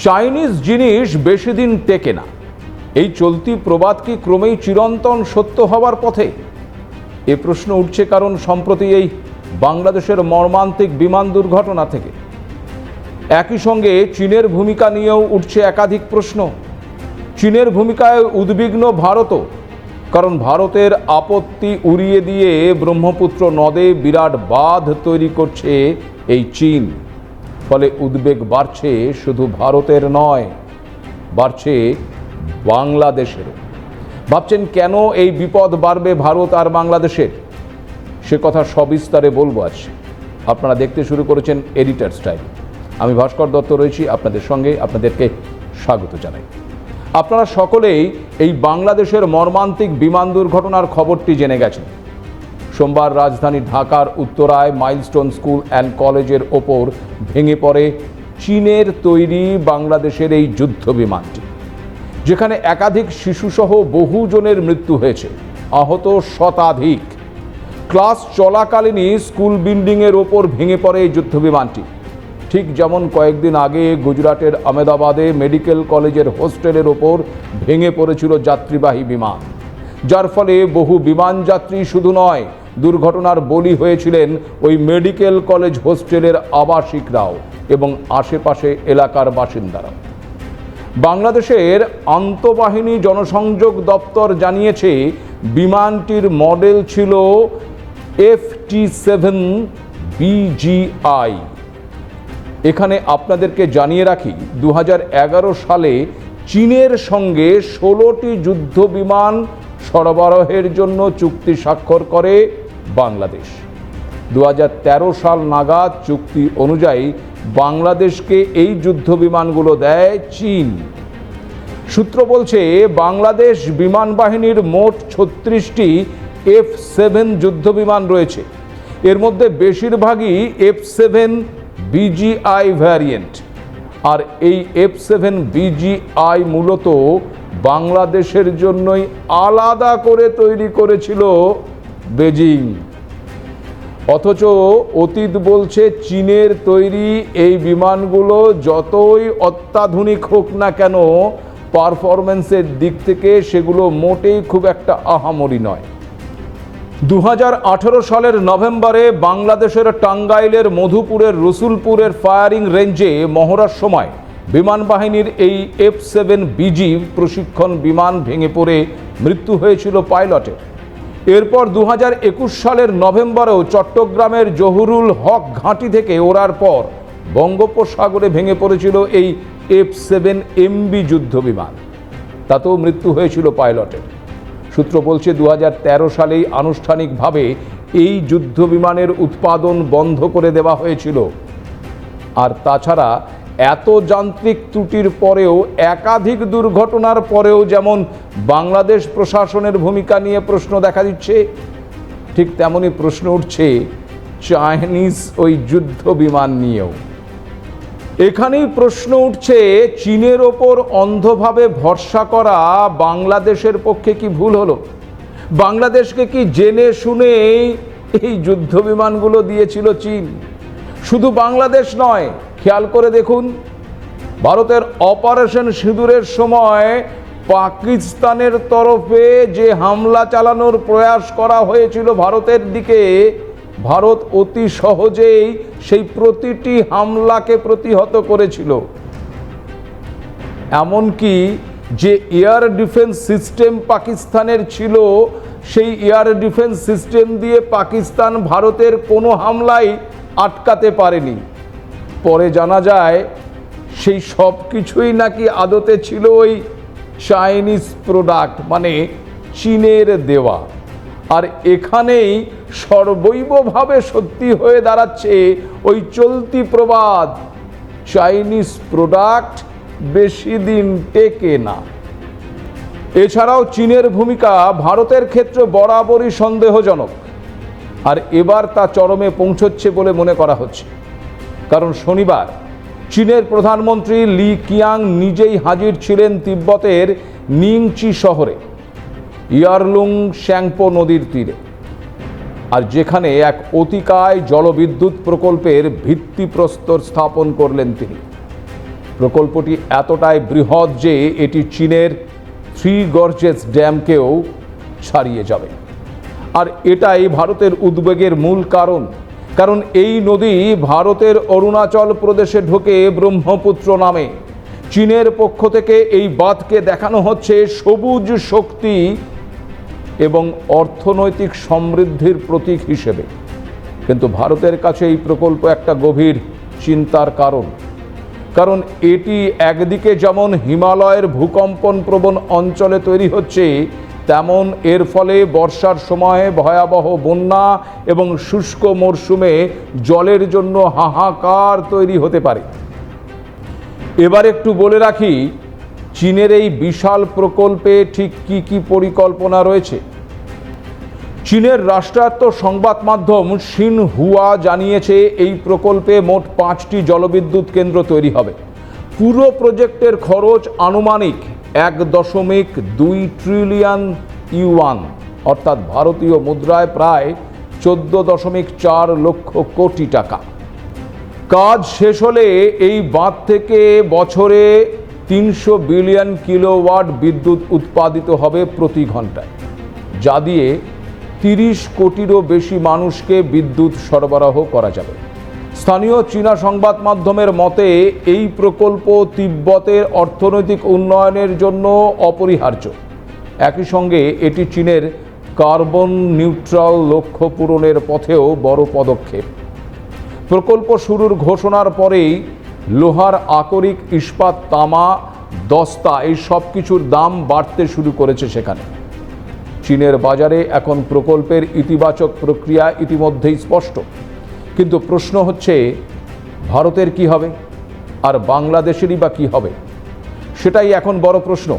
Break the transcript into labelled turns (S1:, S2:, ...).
S1: Chinese জিনিস বেশি দিন টেকে না, এই চলতি প্রবাদ কি ক্রমেই চিরন্তন সত্য হওয়ার পথে? এ প্রশ্ন উঠছে কারণ সম্প্রতি এই বাংলাদেশের মর্মান্তিক বিমান দুর্ঘটনা থেকে একই সঙ্গে চীনের ভূমিকা নিয়েও উঠছে একাধিক প্রশ্ন। চীনের ভূমিকায় উদ্বিগ্ন ভারতও, কারণ ভারতের আপত্তি উড়িয়ে দিয়ে ব্রহ্মপুত্র নদে বিরাট বাঁধ তৈরি করছে এই চীন। ফলে উদ্বেগ বাড়ছে শুধু ভারতের নয়, বাড়ছে বাংলাদেশেরও। ভাবছেন কেন এই বিপদ বাড়বে ভারত আর বাংলাদেশের? সে কথা সবিস্তারে বলবো আজ। আপনারা দেখতে শুরু করেছেন এডিটরস ডায়েরি। আমি ভাস্কর দত্ত রয়েছি আপনাদের সঙ্গে, আপনাদেরকে স্বাগত জানাই। আপনারা সকলেই এই বাংলাদেশের মর্মান্তিক বিমান দুর্ঘটনার খবরটি জেনে গেছেন। সোমবার রাজধানী ঢাকার উত্তরায় মাইলস্টোন স্কুল অ্যান্ড কলেজের ওপর ভেঙে পড়ে চীনের তৈরি বাংলাদেশের এই যুদ্ধ বিমানটি, যেখানে একাধিক শিশুসহ বহুজনের মৃত্যু হয়েছে, আহত শতাধিক। ক্লাস চলাকালীনই স্কুল বিল্ডিংয়ের ওপর ভেঙে পড়ে এই যুদ্ধ বিমানটি, ঠিক যেমন কয়েকদিন আগে গুজরাটের আহমেদাবাদে মেডিকেল কলেজের হোস্টেলের ওপর ভেঙে পড়েছিল যাত্রীবাহী বিমান, যার ফলে বহু বিমান যাত্রী শুধু নয়, দুর্ঘটনার বলি হয়েছিলেন ওই মেডিকেল কলেজ হোস্টেলের আবাসিকরাও এবং আশেপাশে এলাকার বাসিন্দারাও। বাংলাদেশের আন্তঃবাহিনী জনসংযোগ দপ্তর জানিয়েছে বিমানটির মডেল ছিল FT-7BGI। এখানে আপনাদেরকে জানিয়ে রাখি, 2011 সালে চীনের সঙ্গে 16টি যুদ্ধ বিমান সরবরাহের জন্য চুক্তি স্বাক্ষর করে বাংলাদেশ। 2013 সাল নাগাদ চুক্তি অনুযায়ী বাংলাদেশকে এই যুদ্ধ বিমানগুলো দেয় চীন। সূত্র বলছে বাংলাদেশ বিমান বাহিনীর মোট 36টি F-7 যুদ্ধ বিমান রয়েছে। এর মধ্যে বেশিরভাগই F-7BGI ভ্যারিয়েন্ট। আর এই F-7BGI মূলত বাংলাদেশের জন্যই আলাদা করে তৈরি করেছিল বেজিং। অথচ অতীত বলছে চীনের তৈরি এই বিমানগুলো যতই অত্যাধুনিক হোক না কেন, পারফরমেন্সের দিক থেকে সেগুলো মোটেই খুব একটা আহামরি নয়। 2018 সালের নভেম্বরে বাংলাদেশের টাঙ্গাইলের মধুপুরের রসুলপুরের ফায়ারিং রেঞ্জে মহড়ার সময় বিমান বাহিনীর এই F-7BG প্রশিক্ষণ বিমান ভেঙে পড়ে মৃত্যু হয়েছিল পাইলটের। এরপর 2021 সালের নভেম্বরেও চট্টগ্রামের জহুরুল হক ঘাঁটি থেকে ওড়ার পর বঙ্গোপসাগরে ভেঙে পড়েছিল এই F-7MB যুদ্ধ বিমান, তাতেও মৃত্যু হয়েছিল পাইলটের। সূত্র বলছে 2013 সালেই আনুষ্ঠানিকভাবে এই যুদ্ধ বিমানের উৎপাদন বন্ধ করে দেওয়া হয়েছিল। আর তাছাড়া এত যান্ত্রিক ত্রুটির পরেও, একাধিক দুর্ঘটনার পরেও যেমন বাংলাদেশ প্রশাসনের ভূমিকা নিয়ে প্রশ্ন দেখা দিচ্ছে, ঠিক তেমনই প্রশ্ন উঠছে চাইনিজ ওই যুদ্ধ বিমান নিয়েও। এখানেই প্রশ্ন উঠছে, চীনের ওপর অন্ধভাবে ভরসা করা বাংলাদেশের পক্ষে কি ভুল হলো? বাংলাদেশকে কি জেনে শুনে এই যুদ্ধ বিমানগুলো দিয়েছিল চীন? শুধু বাংলাদেশ নয়, খেয়াল করে দেখুন, ভারতের অপারেশন সিঁদুরের সময় পাকিস্তানের তরফে যে হামলা চালানোর প্রয়াস করা হয়েছিল ভারতের দিকে, ভারত অতি সহজেই সেই প্রতিটি হামলাকে প্রতিহত করেছিল। এমনকি যে এয়ার ডিফেন্স সিস্টেম পাকিস্তানের ছিল, সেই এয়ার ডিফেন্স সিস্টেম দিয়ে পাকিস্তান ভারতের কোনো হামলাই আটকাতে পারেনি। পরে জানা যায় সেই সব কিছুই নাকি আদতে ছিল ওই চাইনিজ প্রোডাক্ট, মানে চীনের দেওয়া। আর এখানেই সর্বৈবভাবে সত্যি হয়ে দাঁড়াচ্ছে ওই চলতি প্রবাদ, চাইনিজ প্রোডাক্ট বেশি দিন টেকে না। এছাড়াও চীনের ভূমিকা ভারতের ক্ষেত্রে বরাবরই সন্দেহজনক, আর এবার তা চরমে পৌঁছচ্ছে বলে মনে করা হচ্ছে। কারণ শনিবার চীনের প্রধানমন্ত্রী লি কিয়াং নিজেই হাজির ছিলেন তিব্বতের নিংচি শহরে, ইয়ারলুং শ্যাংপো নদীর তীরে, আর যেখানে এক অতিকায় জলবিদ্যুৎ প্রকল্পের ভিত্তিপ্রস্তর স্থাপন করলেন তিনি। প্রকল্পটি এতটাই বৃহৎ যে এটি চীনের থ্রি গর্জেস ড্যামকেও ছাড়িয়ে যাবে। আর এটাই ভারতের উদ্বেগের মূল কারণ এই নদী ভারতের অরুণাচল প্রদেশে ঢোকে ব্রহ্মপুত্র নামে। চীনের পক্ষ থেকে এই বাঁধকে দেখানো হচ্ছে সবুজ শক্তি এবং অর্থনৈতিক সমৃদ্ধির প্রতীক হিসেবে, কিন্তু ভারতের কাছে এই প্রকল্প একটা গভীর চিন্তার কারণ এটি একদিকে যেমন হিমালয়ের ভূকম্পন প্রবণ অঞ্চলে তৈরি হচ্ছে, তেমন এর ফলে বর্ষার সময়ে ভয়াবহ বন্যা এবং শুষ্ক মরশুমে জলের জন্য হাহাকার তৈরি হতে পারে। এবার একটু বলে রাখি, চীনের এই বিশাল প্রকল্পে ঠিক কি কি পরিকল্পনা রয়েছে। চীনের রাষ্ট্রায়ত্ত সংবাদ মাধ্যম সিনহুয়া জানিয়েছে এই প্রকল্পে মোট 5টি জলবিদ্যুৎ কেন্দ্র তৈরি হবে। পুরো প্রজেক্টের খরচ আনুমানিক 1.2 ট্রিলিয়ন ইউয়ান, অর্থাৎ ভারতীয় মুদ্রায় প্রায় 14.4 লক্ষ কোটি টাকা। কাজ শেষ হলে এই বাঁধ থেকে বছরে 300 বিলিয়ন কিলোওয়াট বিদ্যুৎ উৎপাদিত হবে প্রতি ঘন্টায়, যা দিয়ে 30 কোটিরও বেশি মানুষকে বিদ্যুৎ সরবরাহ করা যাবে। স্থানীয় চীনা সংবাদ মাধ্যমের মতে এই প্রকল্প তিব্বতের অর্থনৈতিক উন্নয়নের জন্য অপরিহার্য। একই সঙ্গে এটি চীনের কার্বন নিউট্রাল লক্ষ্য পূরণের পথেও বড় পদক্ষেপ। প্রকল্প শুরুর ঘোষণার পরেই লোহার আকরিক, ইস্পাত, তামা, দস্তা এই সব কিছুর দাম বাড়তে শুরু করেছে সেখানে। চীনের বাজারে এখন প্রকল্পের ইতিবাচক প্রক্রিয়া ইতিমধ্যেই স্পষ্ট, কিন্তু প্রশ্ন হচ্ছে ভারতের কি হবে আর বাংলাদেশেরই বা কি হবে, সেটাই এখন বড় প্রশ্ন।